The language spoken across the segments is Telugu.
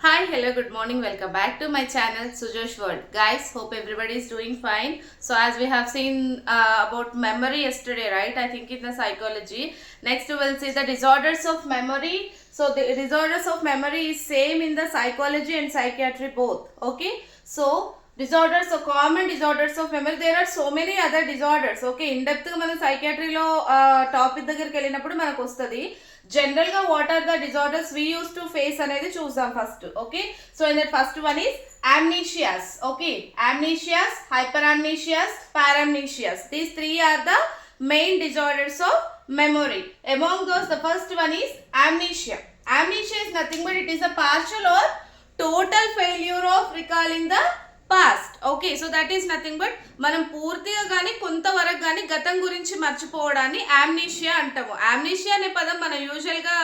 Hi, hello, good morning. Welcome back to my channel Sujosh World. Guys, hope everybody is doing fine. So, as we have seen about memory yesterday, right? I think in the psychology. Next, we will see the disorders of memory. So, the disorders of memory is same in the psychology and psychiatry both. Okay. So, disorders, so common disorders of memory. There are so many other disorders. Okay. In depth గా మనం సైకియాట్రీలో టాపిక్ దగ్గరికి వెళ్ళినప్పుడు మనకు వస్తుంది. జనరల్ గా what are the disorders we use to face అనేది చూద్దాం first. Okay, so in that first one is amnesias. Okay, amnesias, hyperamnesias, paramnesias, these three are the main disorders of memory. Among those, the first one is amnesia. Amnesia is nothing but it is a partial or total failure of recalling the past. Okay, so that is nothing but మనం పూర్తిగా కానీ కొంతవరకు కానీ గతం గురించి మర్చిపోవడాన్ని యామ్నీషియా అంటాము. యామ్నీషియా అనే పదం మనం యూజువల్గా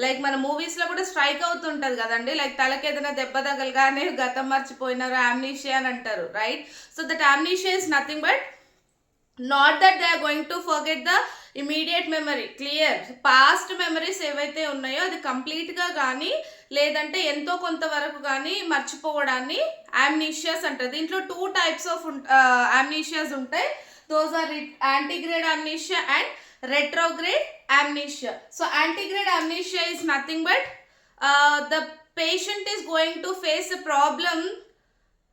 లైక్ మన మూవీస్లో కూడా స్ట్రైక్ అవుతుంటుంది కదండి, లైక్ తలకి ఏదైనా దెబ్బ తగలగానే గతం మర్చిపోయినారు యామ్నీషియా అని అంటారు, right? So that amnesia is nothing but not that they are going to forget the immediate memory. Clear? Past memories ఏవైతే ఉన్నాయో అది కంప్లీట్గా కానీ లేదంటే ఎంతో కొంతవరకు కానీ మర్చిపోవడాన్ని యామ్నీషియాస్ అంటారు. దీంట్లో టూ టైప్స్ ఆఫ్ యామ్నీషియాస్ ఉంటాయి. Those are anterograde amnesia and retrograde amnesia. So antegrade amnesia is nothing but the patient is going to face a problem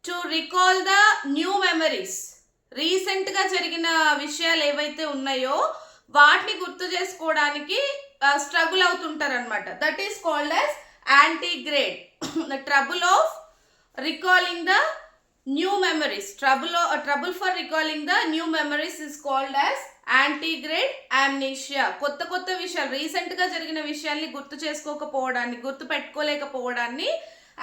to recall the new memories. రీసెంట్గా జరిగిన విషయాలు ఏవైతే ఉన్నాయో వాటిని గుర్తు చేసుకోవడానికి స్ట్రగుల్ అవుతుంటారు అనమాట. That is called as anterograde. The trouble of recalling the new memories, trouble for recalling the new memories is called as anterograde amnesia. కొత్త కొత్త విషయాలు రీసెంట్గా జరిగిన విషయాల్ని గుర్తు చేసుకోకపోవడాన్ని, గుర్తు పెట్టుకోలేకపోవడాన్ని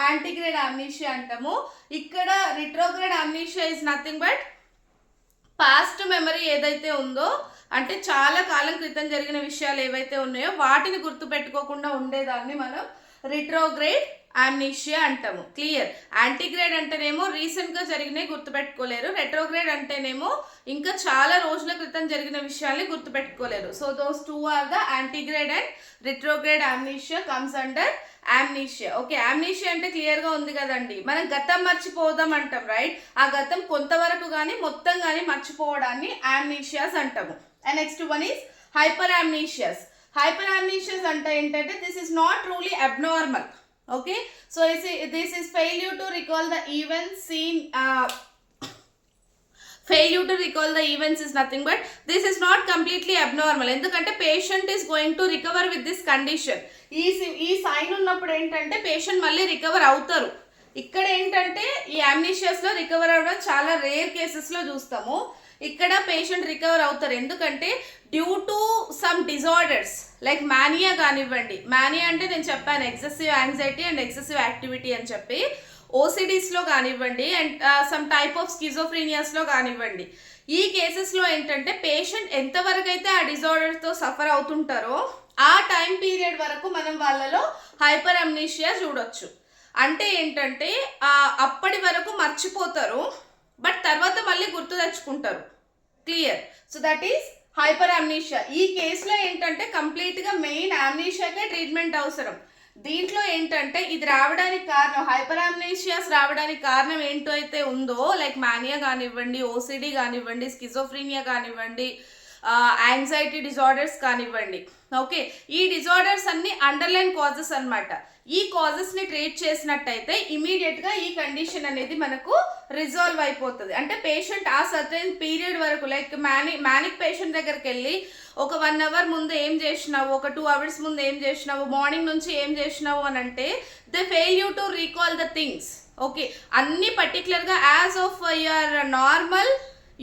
యాంటీగ్రేడ్ యామ్నీషియా అంటాము. ఇక్కడ retrograde amnesia is nothing but past memory ఏదైతే ఉందో, అంటే చాలా కాలం క్రితం జరిగిన విషయాలు ఏవైతే ఉన్నాయో వాటిని గుర్తు పెట్టుకోకుండా ఉండేదాన్ని మనం రిట్రోగ్రేడ్ యామ్నీషియా అంటాము. క్లియర్? యాంటీగ్రేడ్ అంటేనేమో రీసెంట్గా జరిగినవి గుర్తుపెట్టుకోలేరు, రెట్రోగ్రేడ్ అంటేనేమో ఇంకా చాలా రోజుల క్రితం జరిగిన విషయాల్ని గుర్తుపెట్టుకోలేరు. So those two are the anterograde and retrograde amnesia comes under amnesia. Okay, amnesia అంటే క్లియర్గా ఉంది కదండి, మనం గతం మర్చిపోదాం అంటాం, రైట్? ఆ గతం కొంతవరకు కానీ మొత్తం కానీ మర్చిపోవడాన్ని యామ్నీషియాస్ అంటాము. And next one is hyper amnesias. Hyper amnesias అంటే ఏంటంటే this is not truly abnormal. Okay, so this is failure to recall the events seen. Failure to recall the events is nothing but this is not completely abnormal. ఎందుకంటే patient is going to recover with this condition. ఈ సైన్ ఉన్నప్పుడు ఏంటంటే పేషెంట్ మళ్ళీ రికవర్ అవుతారు. ఇక్కడ ఏంటంటే ఈ యామ్నీషియాస్లో రికవర్ అవ్వడం చాలా రేర్ కేసెస్లో చూస్తాము. ఇక్కడ పేషెంట్ రికవర్ అవుతారు ఎందుకంటే due to some disorders like mania కానివ్వండి. మానియా అంటే నేను చెప్పాను excessive anxiety and excessive activity అని చెప్పి. ఓసిడీస్లో కానివ్వండి అండ్ సమ్ టైప్ ఆఫ్ స్కిజోఫ్రీనియాస్లో కానివ్వండి. ఈ కేసెస్లో ఏంటంటే పేషెంట్ ఎంతవరకు అయితే ఆ డిజార్డర్తో సఫర్ అవుతుంటారో ఆ టైం పీరియడ్ వరకు మనం వాళ్ళలో హైపర్ అమ్నీషియా చూడొచ్చు. అంటే ఏంటంటే అప్పటి వరకు మర్చిపోతారు బట్ తర్వాత మళ్ళీ గుర్తు తెచ్చుకుంటారు. Clear? So that is hyper amnesia. ఈ కేసులో ఏంటంటే కంప్లీట్గా మెయిన్ అమ్నీషియాకే ట్రీట్మెంట్ అవసరం. దీంట్లో ఏంటంటే ఇది రావడానికి కారణం, హైపర్ అమ్నీషియాస్ రావడానికి కారణం ఏంటో అయితే ఉందో లైక్ మానియా కానివ్వండి, ఓసిడి కానివ్వండి, స్కిజోఫ్రీనియా కానివ్వండి, యాంగ్జైటీ డిజార్డర్స్ కానివ్వండి. ఓకే, ఈ డిజార్డర్స్ అన్ని అండర్లైన్ కాజెస్ అనమాట. ఈ కాజెస్ని ట్రీట్ చేసినట్టయితే ఇమీడియట్గా ఈ కండిషన్ అనేది మనకు రిజాల్వ్ అయిపోతుంది. అంటే పేషెంట్ ఆ సర్టెన్ పీరియడ్ వరకు లైక్ మ్యానిక్ పేషెంట్ దగ్గరికి వెళ్ళి ఒక 1 అవర్ ముందు ఏం చేసినావు, ఒక 2 అవర్స్ ముందు ఏం చేసినావు, మార్నింగ్ నుంచి ఏం చేసినావు అని అంటే they fail you to recall the things. Okay, అన్ని పర్టికులర్గా as of your normal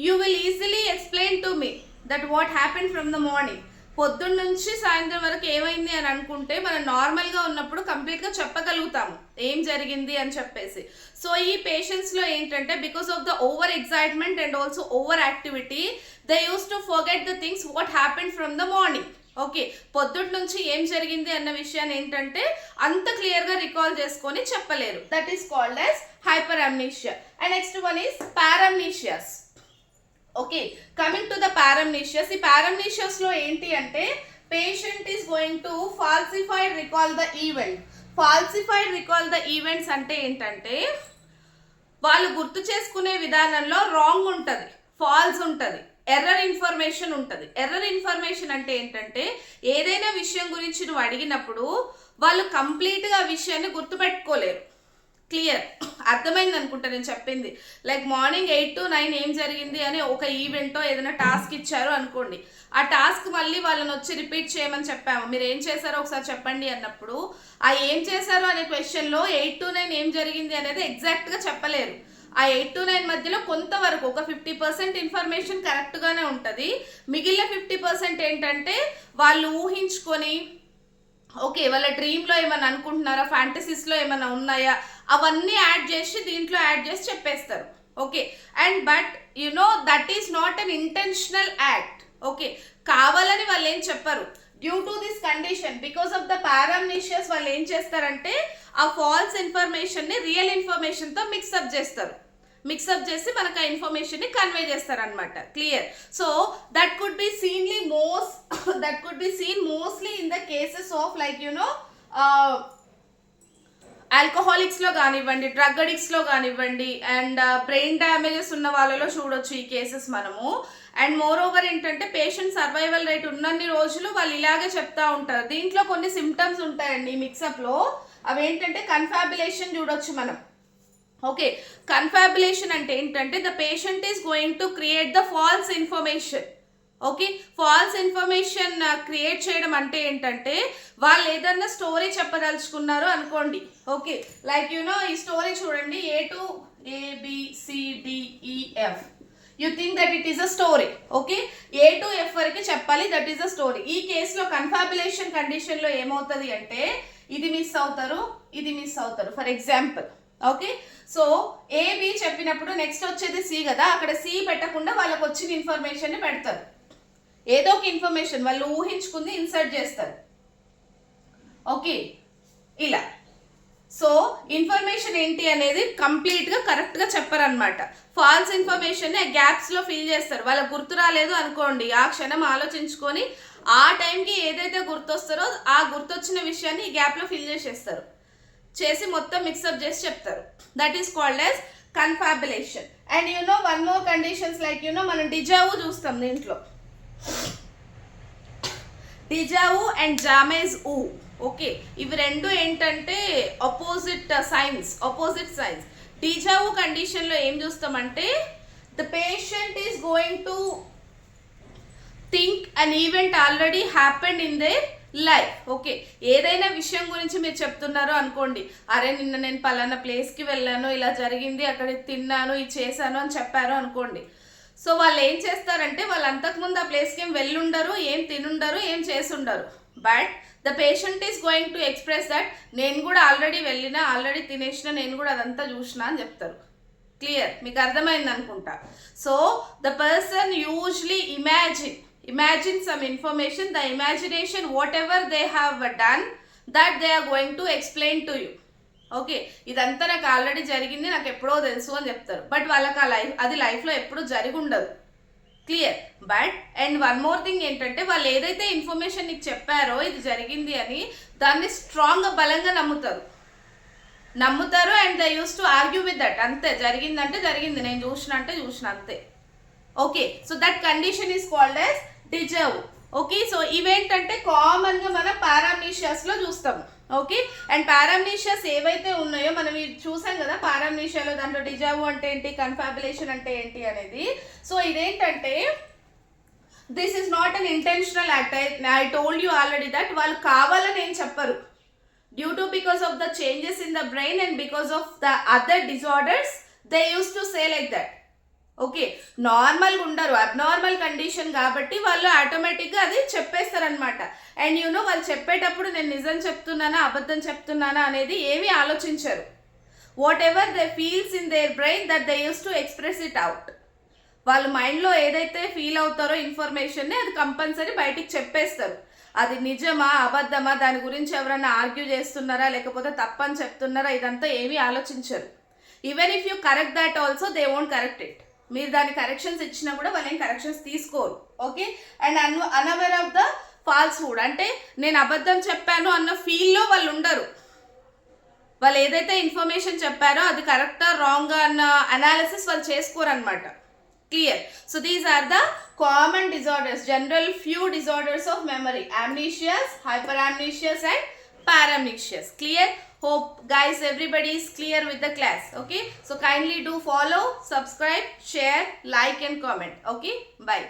you will easily explain to me that what happen from the morning. పొద్దున్న నుంచి సాయంత్రం వరకు ఏమైంది అని అనుకుంటే మనం నార్మల్గా ఉన్నప్పుడు కంప్లీట్గా చెప్పగలుగుతాము ఏం జరిగింది అని చెప్పేసి. సో ఈ పేషెంట్స్లో ఏంటంటే because of the over excitement and also over activity they use to forget the things what happen from the morning. Okay, పొద్దుటి నుంచి ఏం జరిగింది అన్న విషయాన్ని ఏంటంటే అంత క్లియర్గా రికాల్ చేసుకొని చెప్పలేరు. That is called as hyper amnesia. And next one is paramnesias. Okay, coming to the paramnesias. ఈ పారామ్నీషియాస్లో ఏంటి అంటే patient is going to falsify recall the event. Falsified recall the events అంటే ఏంటంటే వాళ్ళు గుర్తు చేసుకునే విధానంలో రాంగ్ ఉంటుంది, ఫాల్స్ ఉంటుంది, ఎర్రర్ ఇన్ఫర్మేషన్ ఉంటుంది. ఎర్రర్ ఇన్ఫర్మేషన్ అంటే ఏంటంటే ఏదైనా విషయం గురించి నువ్వు అడిగినప్పుడు వాళ్ళు కంప్లీట్గా ఆ విషయాన్ని గుర్తుపెట్టుకోలేరు. క్లియర్ అర్థమైంది అనుకుంటా నేను చెప్పింది. లైక్ మార్నింగ్ 8 to 9 ఏం జరిగింది అని ఒక ఈవెంటో ఏదైనా టాస్క్ ఇచ్చారు అనుకోండి, ఆ టాస్క్ మళ్ళీ వాళ్ళని వచ్చి రిపీట్ చేయమని చెప్పాము, మీరు ఏం చేశారో ఒకసారి చెప్పండి అన్నప్పుడు ఆ ఏం చేశారు అనే క్వశ్చన్లో 8 to 9 ఏం జరిగింది అనేది ఎగ్జాక్ట్గా చెప్పలేరు. ఆ 8 to 9 మధ్యలో కొంతవరకు ఒక 50% ఇన్ఫర్మేషన్ కరెక్ట్గానే ఉంటుంది. మిగిలిన 50% ఏంటంటే వాళ్ళు ఊహించుకొని ఓకే వాళ్ళ డ్రీమ్లో ఏమైనా అనుకుంటున్నారా, ఫ్యాంటసీస్లో ఏమైనా ఉన్నాయా, అవన్నీ యాడ్ చేసి దీంట్లో యాడ్ చేసి చెప్పేస్తారు. Okay and but that is not an intentional act. Okay కావాలని వాళ్ళు ఏం చెప్పరు. Due to this condition because of the paramnesias వాళ్ళు ఏం చేస్తారంటే ఆ ఫాల్స్ ఇన్ఫర్మేషన్ని రియల్ ఇన్ఫర్మేషన్తో మిక్సప్ చేస్తారు. మిక్సప్ చేసి మనకు ఆ ఇన్ఫర్మేషన్ని కన్వే చేస్తారనమాట. Clear. So that could be seen mostly in the cases of like ఆల్కహాలిక్స్లో కానివ్వండి, డ్రగ్ అడిక్ట్స్లో కానివ్వండి, అండ్ బ్రెయిన్ డ్యామేజెస్ ఉన్న వాళ్ళలో చూడొచ్చు ఈ కేసెస్ మనము. అండ్ మోర్ ఓవర్ ఏంటంటే పేషెంట్ సర్వైవల్ రేట్ ఉన్నన్ని రోజులు వాళ్ళు ఇలాగే చెప్తా ఉంటారు. దీంట్లో కొన్ని సిమ్టమ్స్ ఉంటాయండి ఈ మిక్సప్లో. అవేంటంటే కన్ఫాబులేషన్ చూడొచ్చు మనం. ఓకే కన్ఫాబులేషన్ అంటే ఏంటంటే the patient is going to create the false information. Okay false information create చేయడం అంటే ఏంటంటే వాళ్ళు ఏదన్నా స్టోరీ చెప్పదలుచుకున్నారు అనుకోండి. ఓకే లైక్ ఈ స్టోరీ చూడండి, A to ABCDEF. You think that it is a story. Okay A to F వరకు చెప్పాలి, దట్ ఈస్ అ స్టోరీ. ఈ కేసులో కన్ఫాబులేషన్ కండిషన్లో ఏమవుతుంది అంటే ఇది మిస్ అవుతారు, ఇది మిస్ అవుతారు. For example okay so AB చెప్పినప్పుడు నెక్స్ట్ వచ్చేది C కదా, అక్కడ C పెట్టకుండా వాళ్ళకి వచ్చిన ఇన్ఫర్మేషన్ని పెడతారు. ఏదో ఒక ఇన్ఫర్మేషన్ వాళ్ళు ఊహించుకుంది ఇన్సర్ట్ చేస్తారు. ఓకే ఇలా సో ఇన్ఫర్మేషన్ ఏంటి అనేది కంప్లీట్గా కరెక్ట్గా చెప్పారనమాట. ఫాల్స్ ఇన్ఫర్మేషన్ని గ్యాప్స్లో ఫిల్ చేస్తారు. వాళ్ళకి గుర్తు రాలేదు అనుకోండి, ఆ క్షణం ఆలోచించుకొని ఆ టైంకి ఏదైతే గుర్తొస్తారో ఆ గుర్తొచ్చిన విషయాన్ని ఈ గ్యాప్లో ఫిల్ చేసేస్తారు, చేసి మొత్తం మిక్సప్ చేసి చెప్తారు. That is called as confabulation. And one more conditions like మనం డిజావు చూస్తాం. దీంట్లో డిజావు అండ్ జామేజ్ ఊ. ఓకే ఇవి రెండు ఏంటంటే ఆపోజిట్ సైన్స్. డిజావు కండిషన్లో ఏం చూస్తామంటే the patient is going to think an event already happened in their life. Okay ఏదైనా విషయం గురించి మీరు చెప్తున్నారు అనుకోండి, అరే నిన్న నేను పలానా ప్లేస్కి వెళ్ళాను, ఇలా జరిగింది, అక్కడ తిన్నాను, ఇది చేశాను అని చెప్పారు అనుకోండి. సో వాళ్ళు ఏం చేస్తారంటే వాళ్ళు అంతకుముందు ఆ ప్లేస్కి ఏం వెళ్ళుండరు, ఏం తినుండరు, ఏం చేసుండరు. But the patient is going to express that నేను కూడా ఆల్రెడీ వెళ్ళినా, ఆల్రెడీ తినేసిన, నేను కూడా అదంతా చూసినా అని చెప్తారు. క్లియర్ మీకు అర్థమైంది అనుకుంటా. So the person usually imagine some information, the imagination whatever they have done that they are going to explain to you. Okay ఇదంతా నాకు ఆల్రెడీ జరిగింది, నాకు ఎప్పుడో తెలుసు అని చెప్తారు. బట్ వాళ్ళకి అది లైఫ్లో ఎప్పుడూ జరిగి ఉండదు. Clear. But and one more thing ఏంటంటే వాళ్ళు ఏదైతే ఇన్ఫర్మేషన్ నీకు చెప్పారో ఇది జరిగింది అని దాన్ని స్ట్రాంగ్గా బలంగా నమ్ముతారు and they use to argue with that. అంతే జరిగిందంటే జరిగింది, నేను చూసిన అంటే చూసిన అంతే. Okay so that condition is called as deja vu. Okay so ఇవేంటంటే కామన్గా మనం పారామ్నీషియాస్లో చూస్తాము. ఓకే అండ్ పారామ్నీషియాస్ ఏవైతే ఉన్నాయో మనం చూసాం కదా, పారామ్నీషియాలో దాంట్లో డిజావు అంటే ఏంటి, కన్ఫాబులేషన్ అంటే ఏంటి అనేది. సో ఇదేంటంటే this is not an intentional act. I told you already that వాళ్ళు కావాలని ఏం చెప్పరు. Due to because of the changes in the brain and because of the other disorders they use to say like that. Okay నార్మల్గా ఉండరు, అబ్నార్మల్ కండిషన్ కాబట్టి వాళ్ళు ఆటోమేటిక్గా అది చెప్పేస్తారనమాట. అండ్ వాళ్ళు చెప్పేటప్పుడు నేను నిజం చెప్తున్నానా అబద్ధం చెప్తున్నానా అనేది ఏమీ ఆలోచించరు. What ever they feels in there brain that they use to express it out. వాళ్ళ మైండ్లో ఏదైతే ఫీల్ అవుతారో ఇన్ఫర్మేషన్ని అది కంపల్సరీ బయటికి చెప్పేస్తారు. అది నిజమా అబద్ధమా, దాని గురించి ఎవరైనా ఆర్గ్యూ చేస్తున్నారా లేకపోతే తప్పని చెప్తున్నారా, ఇదంతా ఏమీ ఆలోచించరు. Even if you correct that also they won't correct it. మీరు దాని కరెక్షన్స్ ఇచ్చినా కూడా వాళ్ళు ఏం కరెక్షన్స్ తీసుకోరు. Okay and unaware of the falsehood అంటే నేను అబద్ధం చెప్పాను అన్న ఫీల్లో వాళ్ళు ఉండరు. వాళ్ళు ఏదైతే ఇన్ఫర్మేషన్ చెప్పారో అది కరెక్టా రాంగ్ అన్న అనాలిసిస్ వాళ్ళు చేసుకోరనమాట. Clear? So these are the common disorders, general few disorders of memory: amnesias, hyperamnesias and paramnesias. Clear? Hope guys everybody is clear with the class. Okay, so kindly do follow, subscribe, share, like and comment. Okay, bye.